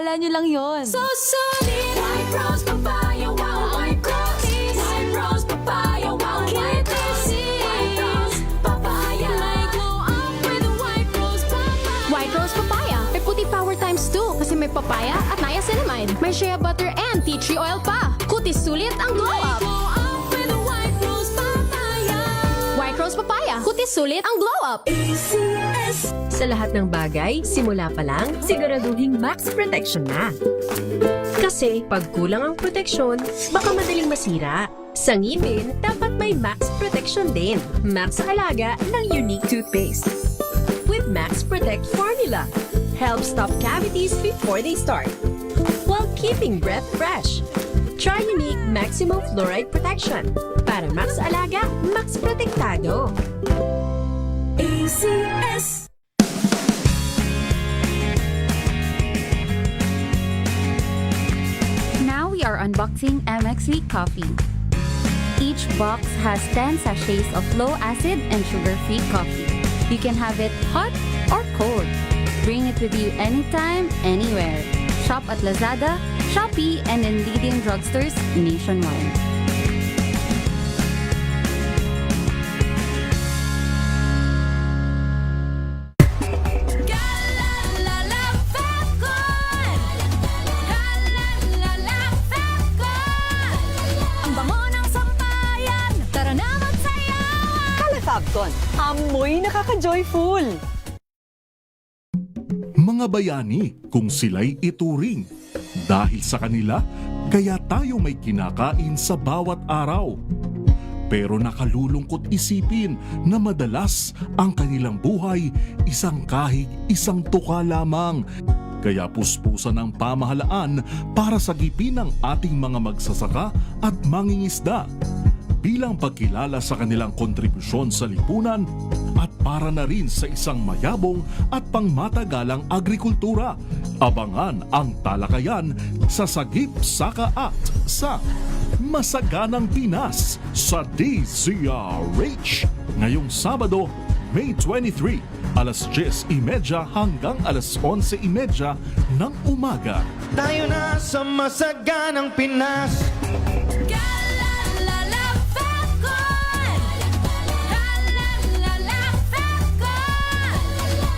Akala nyo lang yon. So solid. White rose papaya, wow, white rose. White rose papaya, wow, white rose. White rose papaya. May glow up with a white rose papaya. White rose papaya. May puti power times 2 kasi may papaya at niacinamide. May shea butter and tea tree oil pa. Kutis sulit ang glow up. Glow up with a white rose papaya. White rose papaya. Kutis sulit ang glow up. ACS. Sa lahat ng bagay, simula pa lang, siguraduhing max protection na. Kasi pag kulang ang proteksyon, baka madaling masira. Sa ngipin, dapat may max protection din. Max Alaga ng Unique Toothpaste. With Max Protect Formula, help stop cavities before they start, while keeping breath fresh. Try Unique Maximum Fluoride Protection. Para Max Alaga, Max Protektado. ACS. Now we are unboxing MX Sweet Coffee. Each box has 10 sachets of low-acid and sugar-free coffee. You can have it hot or cold. Bring it with you anytime, anywhere. Shop at Lazada, Shopee, and in leading drugstores nationwide. Galalala Falcon. Galalala Falcon. Ang bango ng sampayan. Tara na magsayawan. Kalafabcon, amoy nakaka-joyful. Mga bayani kung sila'y ituring. Dahil sa kanila, kaya tayo may kinakain sa bawat araw. Pero nakalulungkot isipin na madalas ang kanilang buhay isang kahig, isang tuka lamang. Kaya puspusan ang pamahalaan para sagipin ang ating mga magsasaka at mangingisda bilang pagkilala sa kanilang kontribusyon sa lipunan at para na rin sa isang mayabong at pangmatagalang agrikultura. Abangan ang talakayan sa Sagip Saka Act sa Masaganang Pinas sa DZRH ngayong Sabado, May 23, alas 10:30 hanggang alas 11:30 ng umaga. Tayo na sa masaganang Pinas. Galalala Falcon. Galalala Falcon.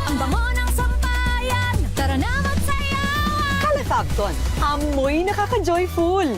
Ang bango ng sampayan. Tara na magsayawan. Kalafabcon, amoy nakaka-joyful.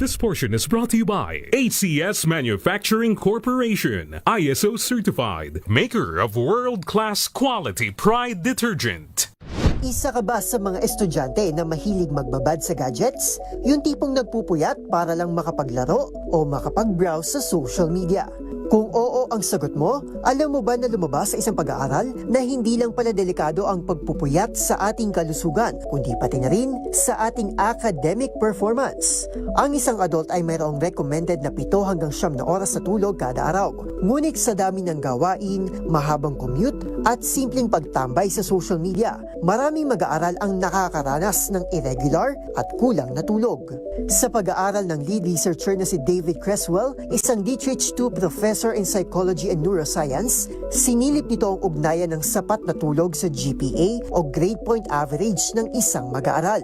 This portion is brought to you by ACS Manufacturing Corporation, ISO certified, maker of world-class quality Pride detergent. Isa ka ba sa mga estudyante na mahilig magbabad sa gadgets? Yung tipong nagpupuyat para lang makapaglaro o makapag-browse sa social media? Kung oo ang sagot mo, alam mo ba na lumabas sa isang pag-aaral na hindi lang pala delikado ang pagpupuyat sa ating kalusugan, kundi pati na rin sa ating academic performance. Ang isang adult ay mayroong recommended na 7 hanggang 9 na oras na tulog kada araw. Ngunit sa dami ng gawain, mahabang commute at simpleng pagtambay sa social media, maraming mag-aaral ang nakakaranas ng irregular at kulang na tulog. Sa pag-aaral ng lead researcher na si David Creswell, isang DTH2 professor in psychology and neuroscience, sinilip nito ang ugnayan ng sapat na tulog sa GPA o grade point average ng isang mag-aaral.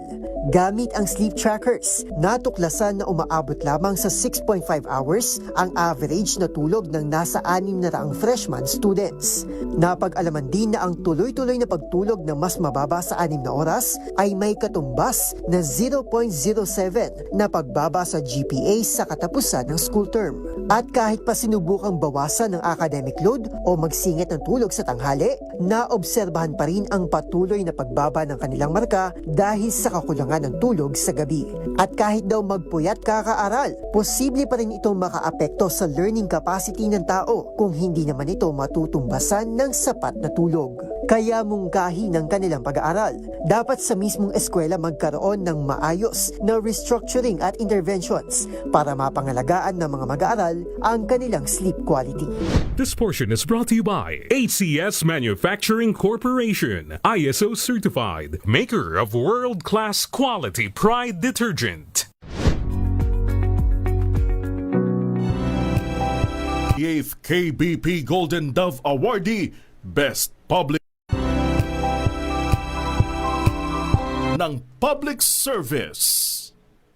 Gamit ang sleep trackers, natuklasan na umaabot lamang sa 6.5 hours ang average na tulog ng nasa 600 freshman students. Napag-alaman din na ang tuloy-tuloy na pagtulog na mas mababa sa 6 na oras ay may katumbas na 0.07 na pagbaba sa GPA sa katapusan ng school term. At kahit pa sinubukang bawasan ng academic load o magsingit ng tulog sa tanghali, naobserbahan pa rin ang patuloy na pagbaba ng kanilang marka dahil sa kakulangan ng tulog sa gabi. At kahit daw magpuyat kakaaral, posible pa rin itong makaapekto sa learning capacity ng tao kung hindi naman ito matutumbasan ng sapat na tulog. Kaya mungkahi ng kanilang pag-aaral, dapat sa mismong eskwela magkaroon ng maayos na restructuring at interventions para mapangalagaan ng mga mag-aaral ang kanilang sleep quality. This portion is brought to you by ACS Manufacturing Corporation, ISO certified, maker of world-class quality Pride detergent. The 8th KBP Golden Dove Awardee Best Public ng Public Service.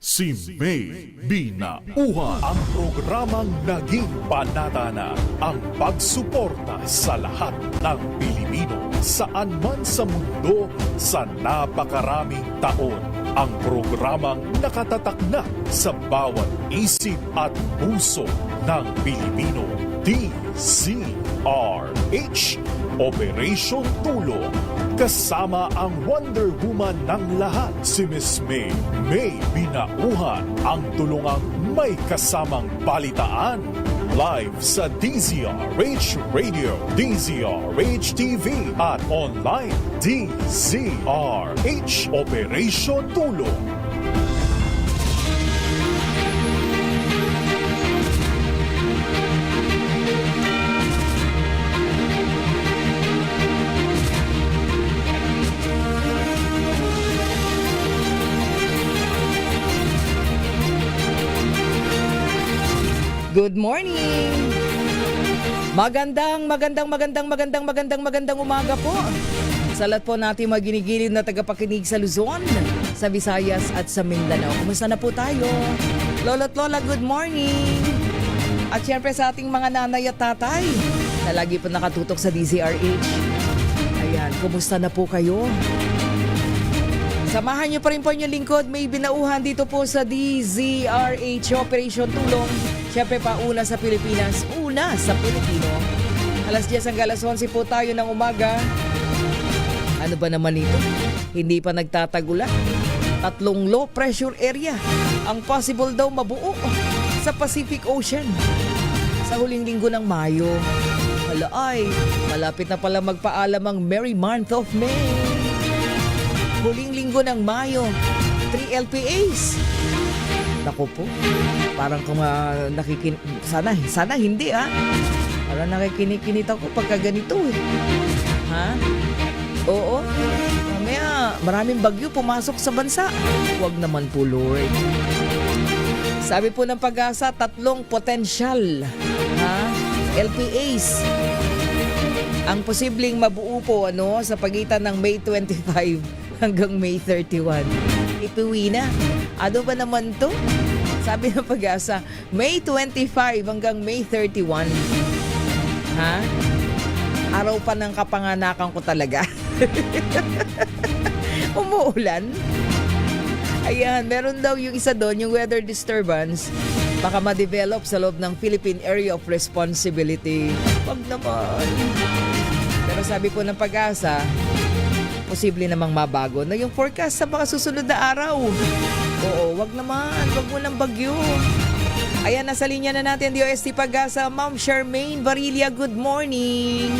Si May Binauhan. Ang programang naging panatana ang pagsuporta sa lahat ng Pilipino saan man sa mundo sa napakaraming taon. Ang programang nakatatak na sa bawat isip at puso ng Pilipino. DZRH Operation Tulong. Kasama ang Wonder Woman ng lahat, si Miss May Binauhan, ang tulungang may kasamang balitaan. Live sa DZRH Radio, DZRH TV at online DZRH Operation Tulong. Good morning! Magandang umaga po. Sa lahat po natin mga ginigilid na tagapakinig sa Luzon, sa Visayas at sa Mindanao. Kumusta na po tayo? Lolo't Lola, good morning! At syempre sa ating mga nanay at tatay na lagi po nakatutok sa DZRH. Ayan, kumusta na po kayo? Samahan niyo pa rin po inyong lingkod, May Binauhan dito po sa DZRH Operation Tulong. Siyempre pa una sa Pilipinas, una sa Pilipino. Alas 10 hanggang alas 11 po tayo ng umaga. Ano ba naman ito? Hindi pa nagtatagula. 3 low pressure area ang possible daw mabuo sa Pacific Ocean sa huling linggo ng Mayo. Hala ay, malapit na pala magpaalam ang merry month of May. Huling linggo ng Mayo, 3 LPAs. Naku po, parang kung sana hindi Parang nakikinig ako pagka ganito Ha? Oo, mamaya maraming bagyo pumasok sa bansa. Huwag naman po, Lord. Sabi po ng Pag-asa, 3 potential LPAs ang posibleng mabuo po sa pagitan ng May 25 hanggang May 31. Ituwi na. Ano ba naman to? Sabi ng Pag-asa, May 25 hanggang May 31. Araw pa ng kapanganakan ko talaga. Umuulan. Ayan, meron daw yung isa doon, yung weather disturbance. Baka ma-develop sa loob ng Philippine Area of Responsibility. Wag naman. Pero sabi po ng Pag-asa, posible namang mabago na yung forecast sa mga susunod na araw. Oo, wag naman. Wag mo ng bagyo. Ayan, nasa linya na natin DOST Pag-asa, Ma'am Charmaine Varilla. Good morning.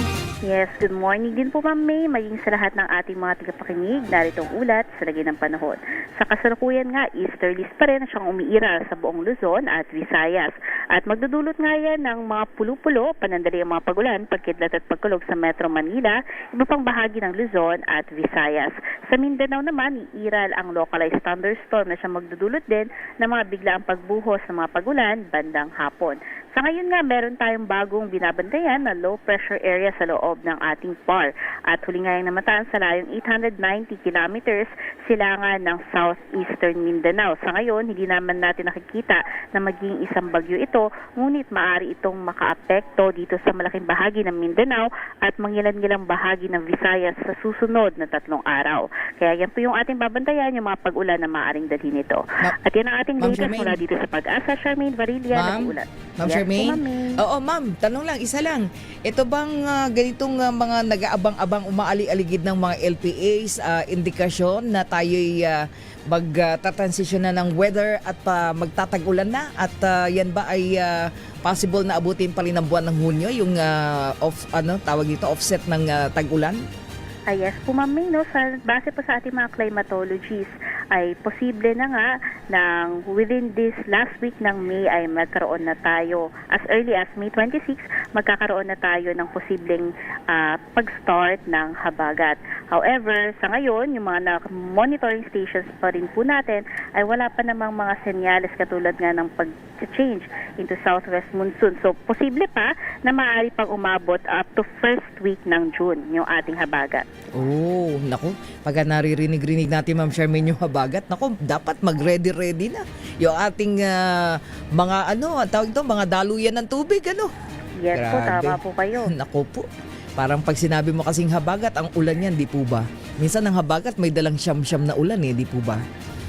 Yes, good morning din po Ma'am May, maging sa lahat ng ating mga tagapakinig, naritong ulat sa lagay ng panahon. Sa kasalukuyan nga, easterlies pa rin siyang umiira sa buong Luzon at Visayas. At magdudulot nga yan ng mga pulo-pulo, panandali ang mga pagulan, pagkidlat at pagkulog sa Metro Manila, iba pang bahagi ng Luzon at Visayas. Sa Mindanao naman, iiral ang localized thunderstorm na siyang magdudulot din ng mga biglaang pagbuhos ng mga pagulan bandang hapon. Sa ngayon nga, meron tayong bagong binabantayan na low pressure area sa loob ng ating PAR. At huli nga yung namataan sa layong 890 kilometers silangan ng southeastern Mindanao. Sa ngayon, hindi naman natin nakikita na maging isang bagyo ito, ngunit maaari itong makaapekto dito sa malaking bahagi ng Mindanao at mangilan-ngilang bahagi ng Visayas sa susunod na 3 araw. Kaya yan po yung ating babantayan, yung mga pag-ulan na maaaring dalhin ito. At yan ang ating latest mula dito sa Pag-asa. Charmaine Varilla, nag-ulat. Ma'am Charmaine? Oo, ma'am. Tanong lang, isa lang. Ito bang ganitong mga nag-aabang-abang umaali-aligid ng mga LPAs, indikasyon na tayo'y magta-transition na ng weather at magtatag-ulan na? At yan ba ay possible na abutin pa rin ng buwan ng Hunyo, yung offset ng tag-ulan? Yes po Ma'am May, base po sa ating mga climatologies ay posible na nga ng within this last week ng May ay magkaroon na tayo, as early as May 26, magkakaroon na tayo ng posibleng pag-start ng habagat. However, sa ngayon, yung mga monitoring stations pa rin po natin ay wala pa namang mga senyales katulad nga ng change into southwest monsoon. So, posible pa na maaari pang umabot up to first week ng June yung ating habagat. Oh, naku. Pagka naririnig-rinig natin, Ma'am Charmaine, yung habagat, naku, dapat mag-ready-ready na. Yung ating mga tawag ito, mga daluyan ng tubig, Yes po, Grabe. tama po kayo. Naku po. Parang pag sinabi mo kasing habagat, ang ulan yan, di po ba? Minsan ang habagat may dalang siyam-siyam na ulan di po ba?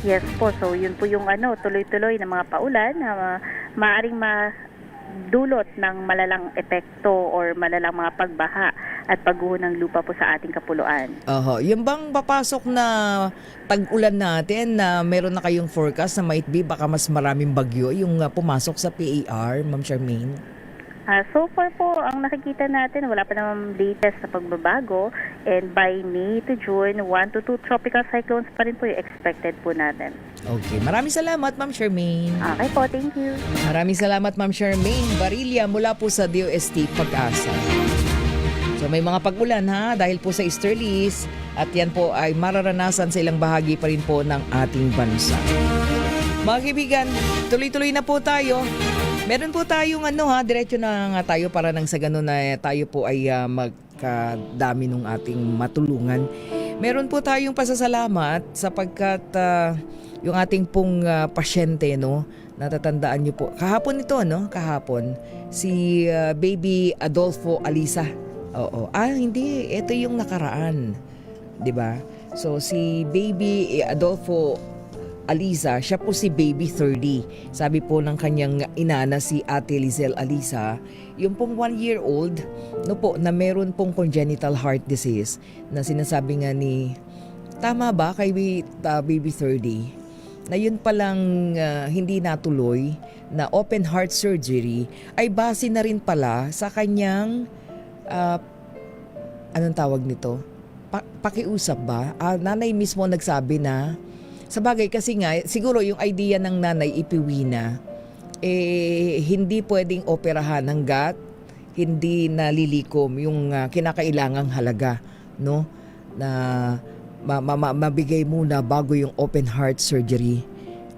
Yes po, so yun po yung tuloy-tuloy na mga paulan na maaring madulot ng malalang epekto or malalang mga pagbaha at pagguho ng lupa po sa ating kapuluan. Yung bang papasok na tag-ulan natin na meron na kayong forecast na might be baka mas maraming bagyo yung pumasok sa PAR, Ma'am Charmaine? So far po, ang nakikita natin, wala pa namang latest na pagbabago. And by May to June, 1 to 2 tropical cyclones pa rin po yung expected po natin. Okay, maraming salamat, Ma'am Charmaine. Okay po, thank you. Maraming salamat, Ma'am Charmaine Barilla mula po sa DOST Pag-asa. So may mga pag-ulan dahil po sa easterlies at yan po ay mararanasan sa ilang bahagi pa rin po ng ating bansa. Mga kaibigan, tuloy-tuloy na po tayo. Meron po tayong diretso na nga tayo para nang sa ganun na tayo po ay magkadami ng ating matulungan. Meron po tayong pasasalamat sapagkat yung ating pong pasyente, natatandaan niyo po. Kahapon ito, kahapon, si baby Adolfo Alisa. Oo. Hindi, ito yung nakaraan. 'Di ba? So si baby Adolfo Alisa, siya po si baby 30. Sabi po ng kanyang ina na si Ate Lizelle Alisa, yung pong 1-year-old na meron pong congenital heart disease na sinasabi nga ni, tama ba kay baby 30? Na yun palang hindi natuloy na open heart surgery ay base na rin pala sa kanyang anong tawag nito? Pakiusap ba? Nanay mismo nagsabi na sa bagay kasi nga, siguro yung idea ng nanay ipiwi na, hindi pwedeng operahan hanggat hindi nalilikom yung kinakailangang halaga, na mabigay muna bago yung open heart surgery.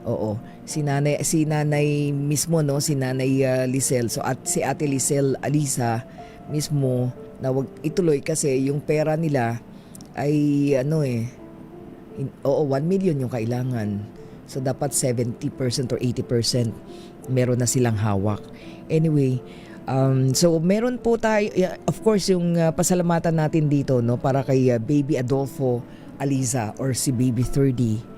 Oo. Si nanay mismo, si nanay Lizelle, si Ate Lizelle Alisa mismo na wag ituloy kasi yung pera nila ay 1 million yung kailangan. So dapat 70% or 80% meron na silang hawak. Anyway, so meron po tayo, of course, yung pasalamatan natin dito para kay baby Adolfo Alisa or si baby 30